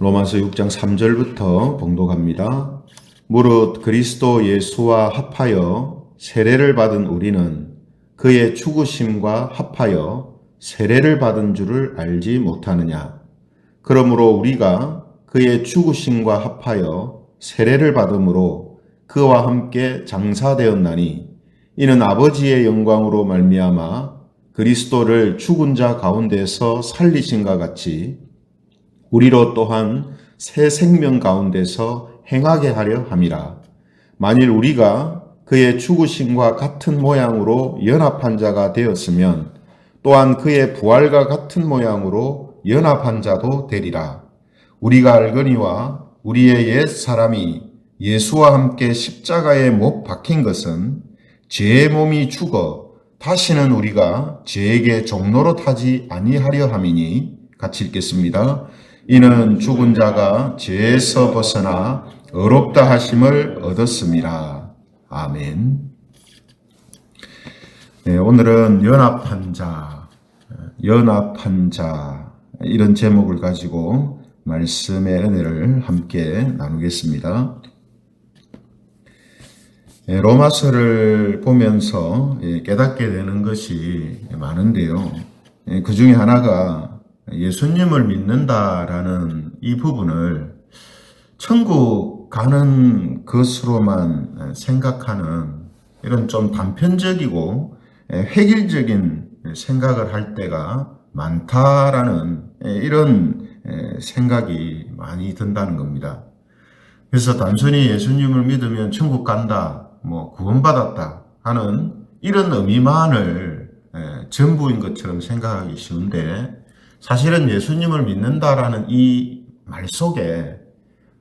로마서 6장 3절부터 봉독합니다. 무릇 그리스도 예수와 합하여 세례를 받은 우리는 그의 죽으심과 합하여 세례를 받은 줄을 알지 못하느냐. 그러므로 우리가 그의 죽으심과 합하여 세례를 받음으로 그와 함께 장사되었나니 이는 아버지의 영광으로 말미암아 그리스도를 죽은 자 가운데서 살리신과 같이 우리로 또한 새 생명 가운데서 행하게 하려 함이라. 만일 우리가 그의 죽으심과 같은 모양으로 연합한 자가 되었으면 또한 그의 부활과 같은 모양으로 연합한 자도 되리라. 우리가 알거니와 우리의 옛 사람이 예수와 함께 십자가에 못 박힌 것은 죄의 몸이 죽어 다시는 우리가 죄에게 종노릇하지 아니하려 함이니, 같이 읽겠습니다. 이는 죽은 자가 죄에서 벗어나 의롭다 하심을 얻었습니다. 아멘. 네, 오늘은 연합한 자 이런 제목을 가지고 말씀의 은혜를 함께 나누겠습니다. 로마서를 보면서 깨닫게 되는 것이 많은데요. 그 중에 하나가 예수님을 믿는다라는 이 부분을 천국 가는 것으로만 생각하는 이런 좀 단편적이고 획일적인 생각을 할 때가 많다라는 이런 생각이 많이 든다는 겁니다. 그래서 단순히 예수님을 믿으면 천국 간다, 구원받았다 하는 이런 의미만을 전부인 것처럼 생각하기 쉬운데, 사실은 예수님을 믿는다라는 이 말 속에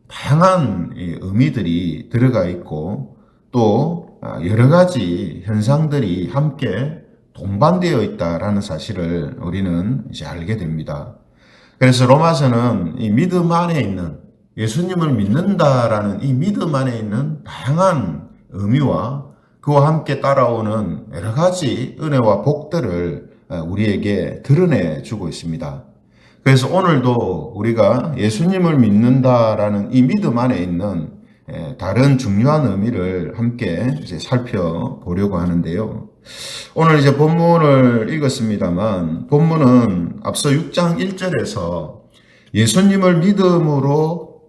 다양한 의미들이 들어가 있고 또 여러 가지 현상들이 함께 동반되어 있다라는 사실을 우리는 이제 알게 됩니다. 그래서 로마서는 이 믿음 안에 있는, 예수님을 믿는다라는 이 믿음 안에 있는 다양한 의미와 그와 함께 따라오는 여러 가지 은혜와 복들을 우리에게 드러내 주고 있습니다. 그래서 오늘도 우리가 예수님을 믿는다라는 이 믿음 안에 있는 다른 중요한 의미를 함께 이제 살펴보려고 하는데요. 오늘 이제 본문을 읽었습니다만, 본문은 앞서 6장 1절에서 예수님을 믿음으로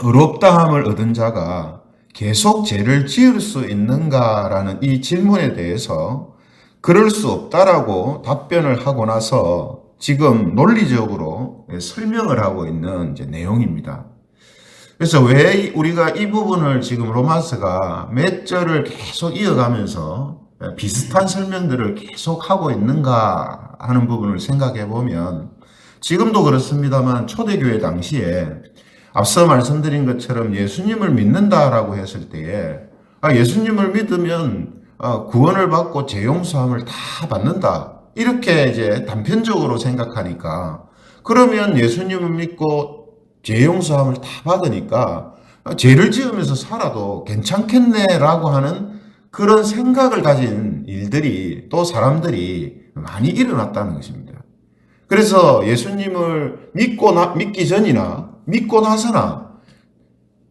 의롭다함을 얻은 자가 계속 죄를 지을 수 있는가라는 이 질문에 대해서 그럴 수 없다라고 답변을 하고 나서 지금 논리적으로 설명을 하고 있는 이제 내용입니다. 그래서 왜 우리가 이 부분을 지금 로마서가 몇 절을 계속 이어가면서 비슷한 설명들을 계속 하고 있는가 하는 부분을 생각해 보면, 지금도 그렇습니다만 초대교회 당시에 앞서 말씀드린 것처럼 예수님을 믿는다라고 했을 때에 예수님을 믿으면 구원을 받고 죄 용서함을 다 받는다, 이렇게 이제 단편적으로 생각하니까, 그러면 예수님을 믿고 죄 용서함을 다 받으니까 죄를 지으면서 살아도 괜찮겠네라고 하는 그런 생각을 가진 일들이, 또 사람들이 많이 일어났다는 것입니다. 그래서 예수님을 믿기 전이나 믿고 나서나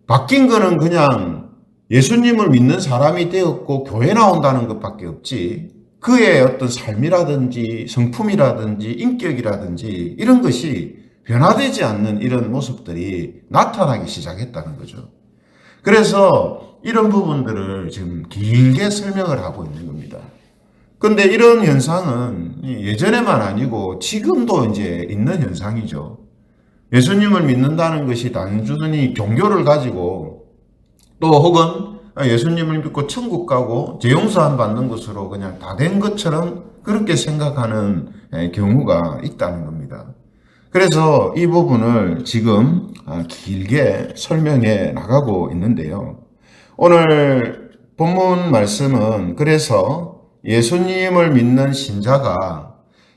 바뀐 거는 그냥 예수님을 믿는 사람이 되었고 교회 나온다는 것밖에 없지, 그의 어떤 삶이라든지 성품이라든지 인격이라든지 이런 것이 변화되지 않는 이런 모습들이 나타나기 시작했다는 거죠. 그래서 이런 부분들을 지금 길게 설명을 하고 있는 겁니다. 그런데 이런 현상은 예전에만 아니고 지금도 이제 있는 현상이죠. 예수님을 믿는다는 것이 단순히 종교를 가지고, 또 혹은 예수님을 믿고 천국 가고 죄 용서함 받는 것으로 그냥 다 된 것처럼 그렇게 생각하는 경우가 있다는 겁니다. 그래서 이 부분을 지금 길게 설명해 나가고 있는데요. 오늘 본문 말씀은 그래서 예수님을 믿는 신자가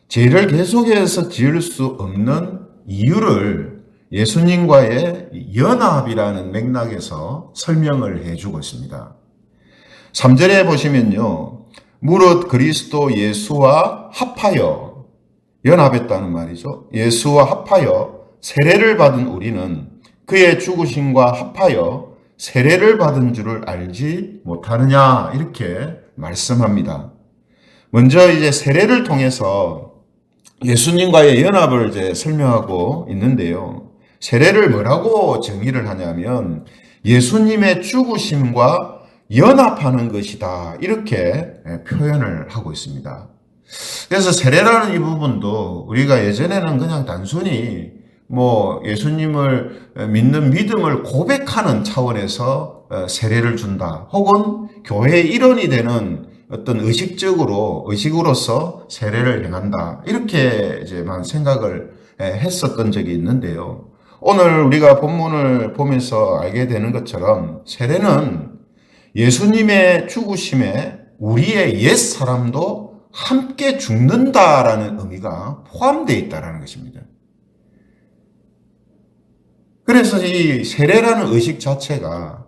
죄를 계속해서 지을 수 없는 이유를 예수님과의 연합이라는 맥락에서 설명을 해주고 있습니다. 3절에 보시면요, 무릇 그리스도 예수와 합하여, 연합했다는 말이죠. 예수와 합하여 세례를 받은 우리는 그의 죽으심과 합하여 세례를 받은 줄을 알지 못하느냐 이렇게 말씀합니다. 먼저 이제 세례를 통해서 예수님과의 연합을 이제 설명하고 있는데요. 세례를 뭐라고 정의를 하냐면 예수님의 죽으심과 연합하는 것이다 이렇게 표현을 하고 있습니다. 그래서 세례라는 이 부분도 우리가 예전에는 그냥 단순히 예수님을 믿는 믿음을 고백하는 차원에서 세례를 준다. 혹은 교회의 일원이 되는 어떤 의식으로서 세례를 행한다. 이렇게 이제만 생각을 했었던 적이 있는데요. 오늘 우리가 본문을 보면서 알게 되는 것처럼 세례는 예수님의 죽으심에 우리의 옛 사람도 함께 죽는다라는 의미가 포함되어 있다는 것입니다. 그래서 이 세례라는 의식 자체가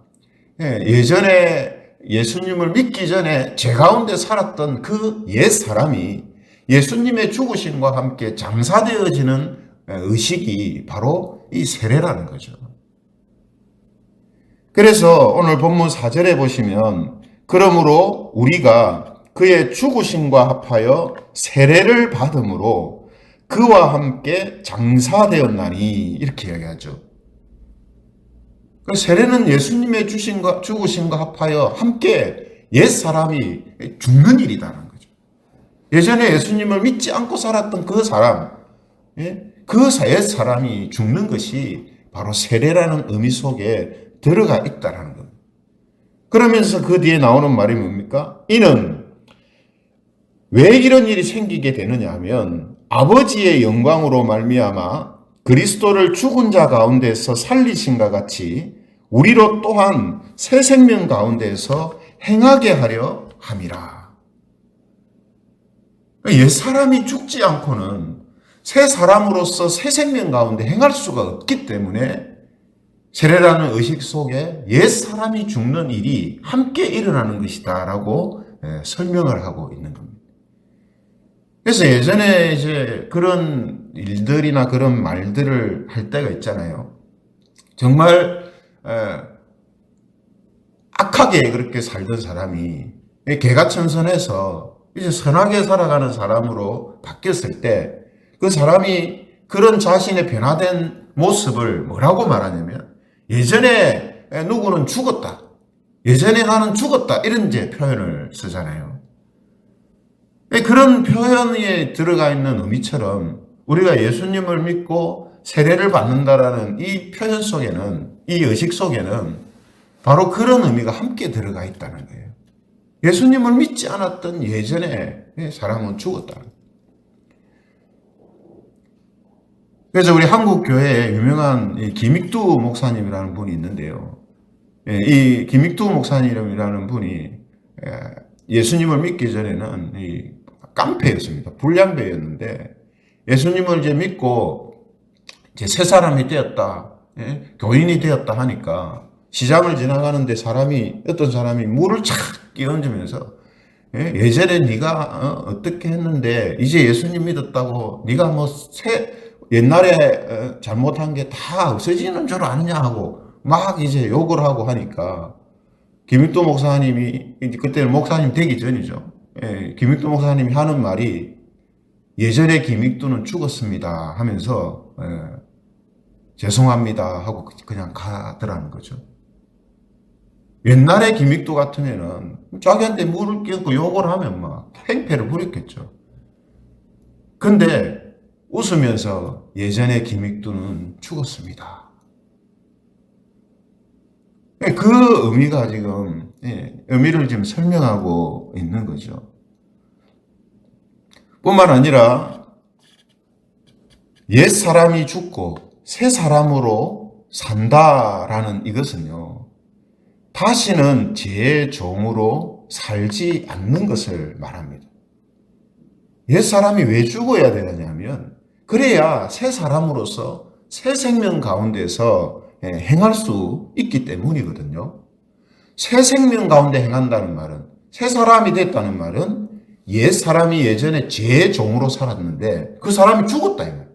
예전에 예수님을 믿기 전에 죄 가운데 살았던 그 옛 사람이 예수님의 죽으심과 함께 장사되어지는 의식이 바로 이 세례라는 거죠. 그래서 오늘 본문 4절에 보시면 그러므로 우리가 그의 죽으심과 합하여 세례를 받음으로 그와 함께 장사되었나니 이렇게 이야기하죠. 세례는 예수님의 죽으심과 합하여 함께 옛 사람이 죽는 일이라는 거죠. 예전에 예수님을 믿지 않고 살았던 그 사람, 그 옛 사람이 죽는 것이 바로 세례라는 의미 속에 들어가 있다는 겁니다. 그러면서 그 뒤에 나오는 말이 뭡니까? 이는 왜 이런 일이 생기게 되느냐 하면 아버지의 영광으로 말미암아 그리스도를 죽은 자 가운데서 살리신과 같이 우리로 또한 새 생명 가운데서 행하게 하려 함이라. 옛 사람이 죽지 않고는 새 사람으로서 새 생명 가운데 행할 수가 없기 때문에 세례라는 의식 속에 옛 사람이 죽는 일이 함께 일어나는 것이다 라고 설명을 하고 있는 겁니다. 그래서 예전에 이제 그런 일들이나 그런 말들을 할 때가 있잖아요. 정말 악하게 그렇게 살던 사람이 개가천선해서 이제 선하게 살아가는 사람으로 바뀌었을 때 그 사람이 그런 자신의 변화된 모습을 뭐라고 말하냐면 예전에 누구는 죽었다. 예전에 나는 죽었다. 이런 이제 표현을 쓰잖아요. 그런 표현에 들어가 있는 의미처럼 우리가 예수님을 믿고 세례를 받는다라는 이 표현 속에는, 이 의식 속에는 바로 그런 의미가 함께 들어가 있다는 거예요. 예수님을 믿지 않았던 예전에 사람은 죽었다는 거예요. 그래서 우리 한국 교회에 유명한 김익두 목사님이라는 분이 있는데요. 이 김익두 목사님이라는 분이 예수님을 믿기 전에는 깡패였습니다. 불량배였는데 예수님을 이제 믿고 이제 새 사람이 되었다, 교인이 되었다 하니까 시장을 지나가는데 어떤 사람이 물을 착 끼얹으면서 예전에 네가 어떻게 했는데 이제 예수님 믿었다고 네가 옛날에 잘못한 게 다 없어지는 줄 아느냐 하고 막 이제 욕을 하고 하니까 김익도 목사님이 그때는 목사님 되기 전이죠. 김익도 목사님이 하는 말이 예전에 김익도는 죽었습니다 하면서 죄송합니다 하고 그냥 가더라는 거죠. 옛날에 김익도 같으면은 자기한테 물을 끼얹고 욕을 하면 막 행패를 부렸겠죠. 근데 웃으면서 예전에 김익도는 죽었습니다. 그 의미가 지금 의미를 지금 설명하고 있는 거죠. 뿐만 아니라 옛 사람이 죽고 새 사람으로 산다라는 이것은요, 다시는 죄의 종으로 살지 않는 것을 말합니다. 옛 사람이 왜 죽어야 되느냐면 그래야 새 사람으로서 새 생명 가운데서 행할 수 있기 때문이거든요. 새 생명 가운데 행한다는 말은, 새 사람이 됐다는 말은 옛 사람이 예전에 죄의 종으로 살았는데 그 사람이 죽었다 이 말.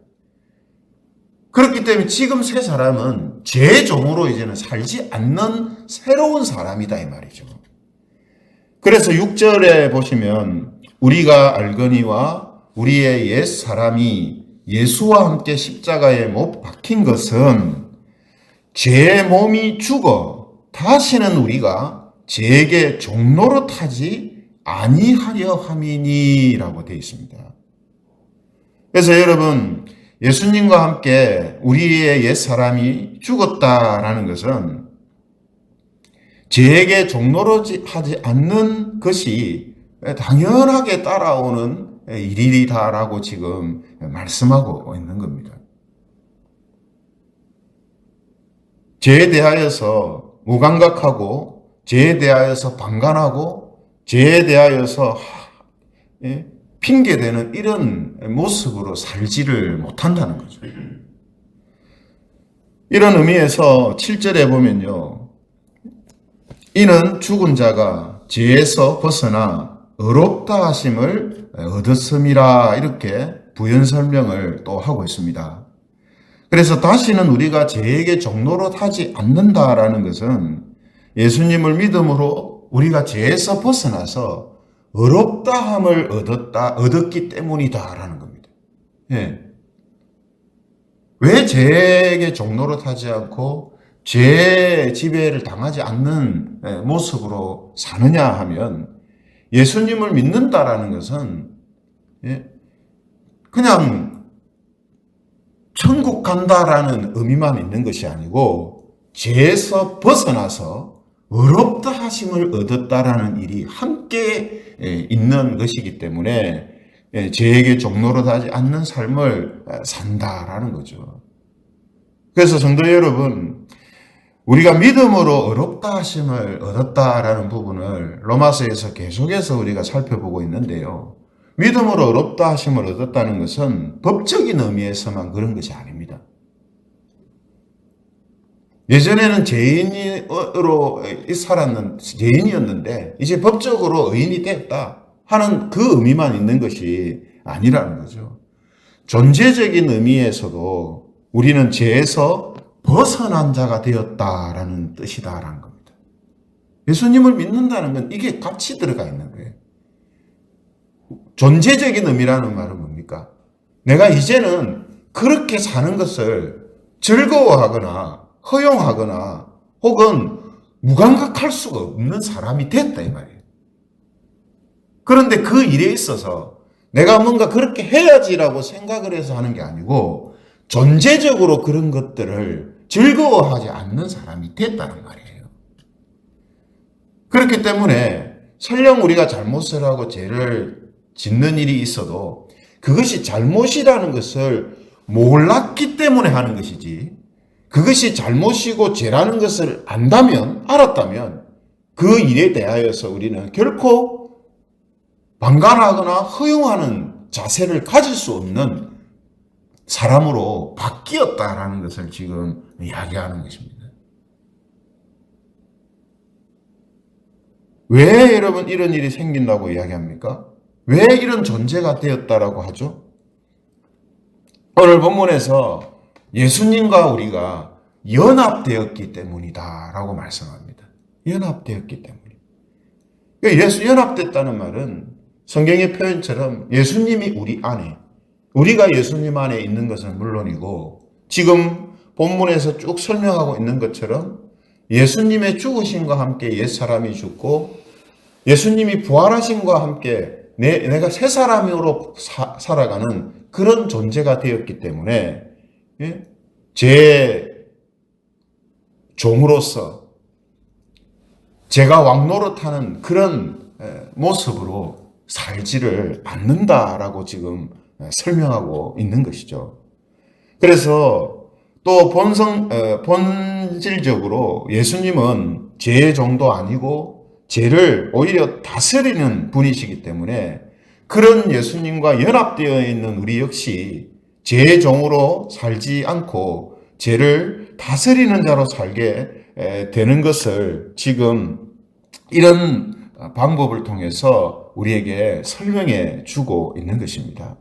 그렇기 때문에 지금 새 사람은 제 종으로 이제는 살지 않는 새로운 사람이다 이 말이죠. 그래서 6절에 보시면 우리가 알거니와 우리의 옛 사람이 예수와 함께 십자가에 못 박힌 것은 죄의 몸이 죽어 다시는 우리가 죄에게 종노릇하지 아니하려 함이니라고 되어 있습니다. 그래서 여러분, 예수님과 함께 우리의 옛 사람이 죽었다라는 것은 죄에게 종노릇하지 않는 것이 당연하게 따라오는 일이다라고 지금 말씀하고 있는 겁니다. 죄에 대하여서 무감각하고 죄에 대하여서 방관하고 죄에 대하여서 핑계대는 이런 모습으로 살지를 못한다는 거죠. 이런 의미에서 7절에 보면요. 이는 죽은 자가 죄에서 벗어나 의롭다 하심을 얻었음이라 이렇게 부연 설명을 또 하고 있습니다. 그래서 다시는 우리가 죄에게 종노릇하지 않는다라는 것은 예수님을 믿음으로 우리가 죄에서 벗어나서 의롭다함을 얻었기 때문이다라는 겁니다. 예. 왜 죄에게 종노릇하지 않고 죄의 지배를 당하지 않는 모습으로 사느냐 하면 예수님을 믿는다라는 것은 그냥 천국 간다라는 의미만 있는 것이 아니고 죄에서 벗어나서 의롭다 하심을 얻었다라는 일이 함께 있는 것이기 때문에 죄에게 종노릇하지 않는 삶을 산다라는 거죠. 그래서 성도 여러분, 우리가 믿음으로 의롭다 하심을 얻었다라는 부분을 로마서에서 계속해서 우리가 살펴보고 있는데요. 믿음으로 의롭다 하심을 얻었다는 것은 법적인 의미에서만 그런 것이 아닙니다. 예전에는 죄인으로 죄인이었는데 이제 법적으로 의인이 되었다 하는 그 의미만 있는 것이 아니라는 거죠. 존재적인 의미에서도 우리는 죄에서 벗어난 자가 되었다라는 뜻이다라는 겁니다. 예수님을 믿는다는 건 이게 같이 들어가 있는 거예요. 존재적인 의미라는 말은 뭡니까? 내가 이제는 그렇게 사는 것을 즐거워하거나 허용하거나 혹은 무감각할 수가 없는 사람이 됐다 이 말이에요. 그런데 그 일에 있어서 내가 뭔가 그렇게 해야지라고 생각을 해서 하는 게 아니고 존재적으로 그런 것들을 즐거워하지 않는 사람이 됐다는 말이에요. 그렇기 때문에 설령 우리가 잘못을 하고 죄를 짓는 일이 있어도 그것이 잘못이라는 것을 몰랐기 때문에 하는 것이지, 그것이 잘못이고 죄라는 것을 알았다면 그 일에 대하여서 우리는 결코 방관하거나 허용하는 자세를 가질 수 없는 사람으로 바뀌었다라는 것을 지금 이야기하는 것입니다. 왜 여러분 이런 일이 생긴다고 이야기합니까? 왜 이런 존재가 되었다라고 하죠? 오늘 본문에서 예수님과 우리가 연합되었기 때문이다 라고 말씀합니다. 연합되었기 때문에. 연합됐다는 말은 성경의 표현처럼 예수님이 우리 안에, 우리가 예수님 안에 있는 것은 물론이고 지금 본문에서 쭉 설명하고 있는 것처럼 예수님의 죽으심과 함께 옛사람이 죽고 예수님이 부활하심과 함께 내가 새 사람으로 살아가는 그런 존재가 되었기 때문에 제 종으로서 제가 왕노릇하는 그런 모습으로 살지를 않는다라고 지금 설명하고 있는 것이죠. 그래서 또 본질적으로 예수님은 죄의 종도 아니고 죄를 오히려 다스리는 분이시기 때문에 그런 예수님과 연합되어 있는 우리 역시 죄의 종으로 살지 않고 죄를 다스리는 자로 살게 되는 것을 지금 이런 방법을 통해서 우리에게 설명해 주고 있는 것입니다.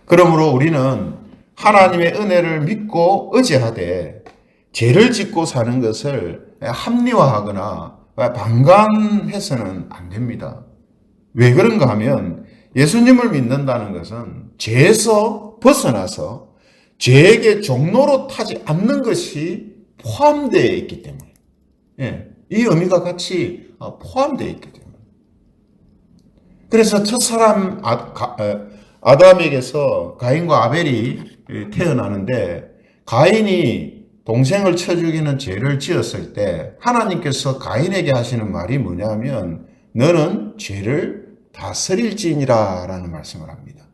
그러므로 우리는 하나님의 은혜를 믿고 의지하되 죄를 짓고 사는 것을 합리화하거나 방관해서는 안 됩니다. 왜 그런가 하면 예수님을 믿는다는 것은 죄에서 벗어나서 죄에게 종로로 타지 않는 것이 포함되어 있기 때문에, 이 의미가 같이 포함되어 있기 때문에. 그래서 첫사람 아담에게서 가인과 아벨이 태어나는데, 가인이 동생을 쳐 죽이는 죄를 지었을 때 하나님께서 가인에게 하시는 말이 뭐냐면, 너는 죄를 다스릴지니라 라는 말씀을 합니다.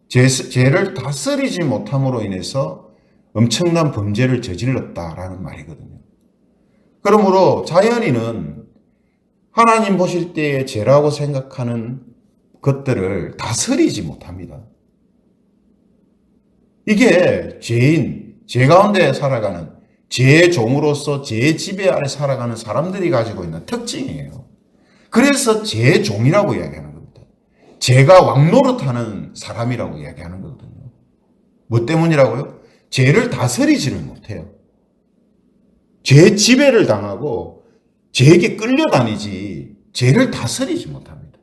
죄를 다스리지 못함으로 인해서 엄청난 범죄를 저질렀다라는 말이거든요. 그러므로 자연인은 하나님 보실 때의 죄라고 생각하는 것들을 다스리지 못합니다. 이게 죄 가운데 살아가는, 죄의 종으로서 죄의 지배 아래 살아가는 사람들이 가지고 있는 특징이에요. 그래서 죄의 종이라고 이야기하는 겁니다. 죄가 왕노릇하는 사람이라고 이야기하는 거거든요. 뭐 때문이라고요? 죄를 다스리지를 못해요. 죄의 지배를 당하고 죄에게 끌려다니지 죄를 다스리지 못합니다.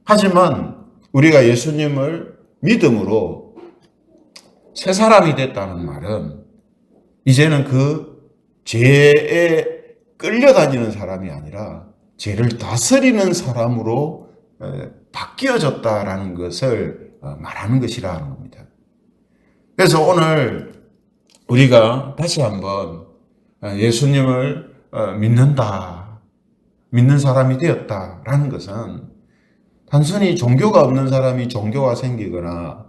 하지만 우리가 예수님을 믿음으로 새 사람이 됐다는 말은 이제는 그 죄에 끌려다니는 사람이 아니라 죄를 다스리는 사람으로 바뀌어졌다라는 것을 말하는 것이라는 겁니다. 그래서 오늘 우리가 다시 한번 예수님을 믿는다, 믿는 사람이 되었다라는 것은 단순히 종교가 없는 사람이 종교가 생기거나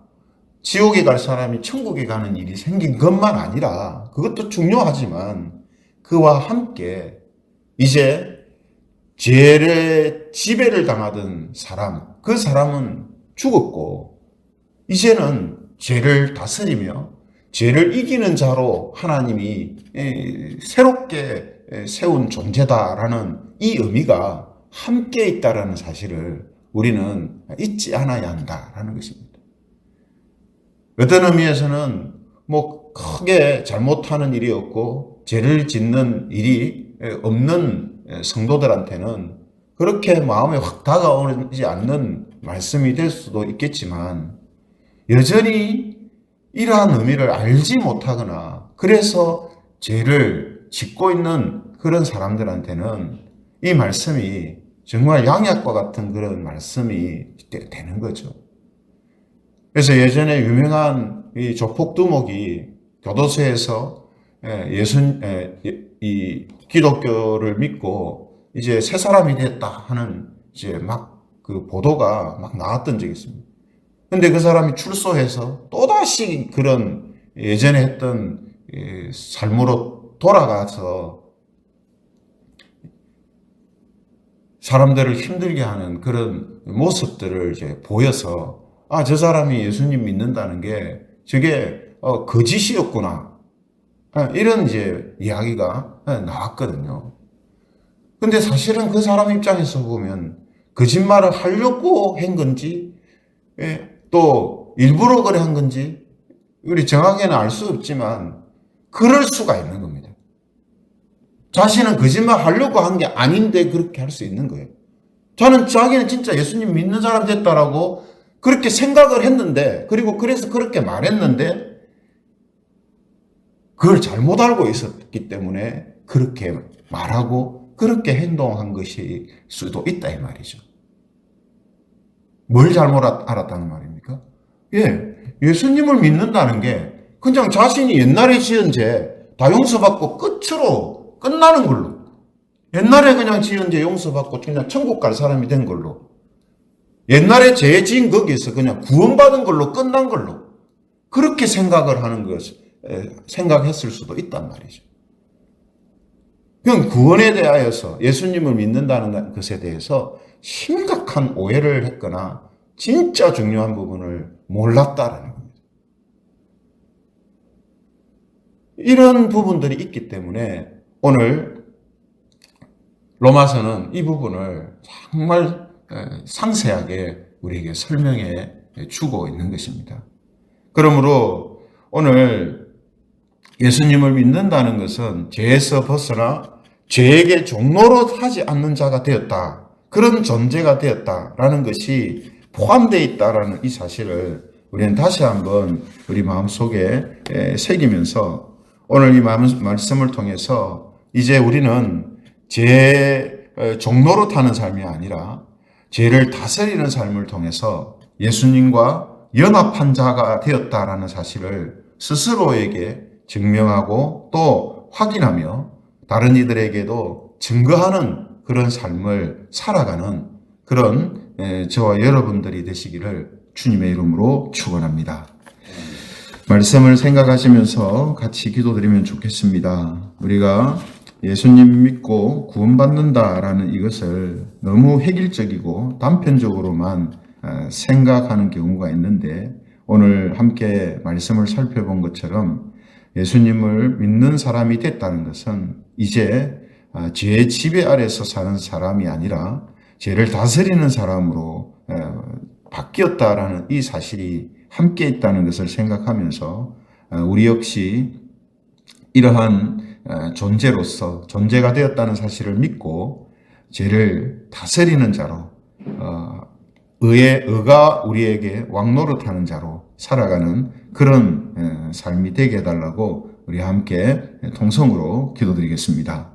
지옥에 갈 사람이 천국에 가는 일이 생긴 것만 아니라, 그것도 중요하지만 그와 함께 이제 죄의 지배를 당하던 사람, 그 사람은 죽었고 이제는 죄를 다스리며 죄를 이기는 자로 하나님이 새롭게 세운 존재다라는 이 의미가 함께 있다라는 사실을 우리는 잊지 않아야 한다라는 것입니다. 어떤 의미에서는 뭐 크게 잘못하는 일이 없고 죄를 짓는 일이 없는 성도들한테는 그렇게 마음에 확 다가오지 않는 말씀이 될 수도 있겠지만, 여전히 이러한 의미를 알지 못하거나 그래서 죄를 짓고 있는 그런 사람들한테는 이 말씀이 정말 양약과 같은 그런 말씀이 되는 거죠. 그래서 예전에 유명한 이 조폭두목이 교도소에서 이 기독교를 믿고 이제 새 사람이 됐다 하는 이제 막 그 보도가 막 나왔던 적이 있습니다. 근데 그 사람이 출소해서 또다시 그런 예전에 했던 삶으로 돌아가서 사람들을 힘들게 하는 그런 모습들을 이제 보여서, 아, 저 사람이 예수님 믿는다는 게 저게 거짓이었구나, 이런 이제 이야기가 나왔거든요. 근데 사실은 그 사람 입장에서 보면 거짓말을 하려고 한 건지 또 일부러 그래 한 건지 우리 정확히는 알 수 없지만 그럴 수가 있는 겁니다. 자신은 거짓말 하려고 한 게 아닌데 그렇게 할 수 있는 거예요. 자기는 진짜 예수님 믿는 사람 됐다라고 그렇게 생각을 했는데, 그리고 그래서 그렇게 말했는데 그걸 잘못 알고 있었기 때문에 그렇게 말하고 그렇게 행동한 것일 수도 있다 이 말이죠. 뭘 잘못 알았다는 말입니까? 예수님을 믿는다는 게 그냥 자신이 옛날에 지은 죄 다 용서받고 끝으로 끝나는 걸로, 옛날에 그냥 지은 죄 용서받고 그냥 천국 갈 사람이 된 걸로, 옛날에 죄 지은 거기에서 그냥 구원받은 걸로 끝난 걸로, 그렇게 생각을 하는 생각했을 수도 있단 말이죠. 그건 구원에 대하여서, 예수님을 믿는다는 것에 대해서 심각한 오해를 했거나 진짜 중요한 부분을 몰랐다라는 겁니다. 이런 부분들이 있기 때문에 오늘 로마서는 이 부분을 정말 상세하게 우리에게 설명해 주고 있는 것입니다. 그러므로 오늘 예수님을 믿는다는 것은 죄에서 벗어나 죄에게 종로로 하지 않는 자가 되었다. 그런 존재가 되었다라는 것이 포함되어 있다라는 이 사실을 우리는 다시 한번 우리 마음속에 새기면서 오늘 이 말씀을 통해서 이제 우리는 죄 종로로 타는 삶이 아니라 죄를 다스리는 삶을 통해서 예수님과 연합한 자가 되었다라는 사실을 스스로에게 증명하고 또 확인하며 다른 이들에게도 증거하는 그런 삶을 살아가는 그런 저와 여러분들이 되시기를 주님의 이름으로 축원합니다. 말씀을 생각하시면서 같이 기도드리면 좋겠습니다. 우리가 예수님 믿고 구원받는다라는 이것을 너무 획일적이고 단편적으로만 생각하는 경우가 있는데 오늘 함께 말씀을 살펴본 것처럼 예수님을 믿는 사람이 됐다는 것은 이제 죄의 지배 아래서 사는 사람이 아니라 죄를 다스리는 사람으로 바뀌었다라는 이 사실이 함께 있다는 것을 생각하면서 우리 역시 이러한 존재로서 존재가 되었다는 사실을 믿고 죄를 다스리는 자로 의가 우리에게 왕노릇하는 자로 살아가는 그런 삶이 되게 해달라고 우리 함께 통성으로 기도드리겠습니다.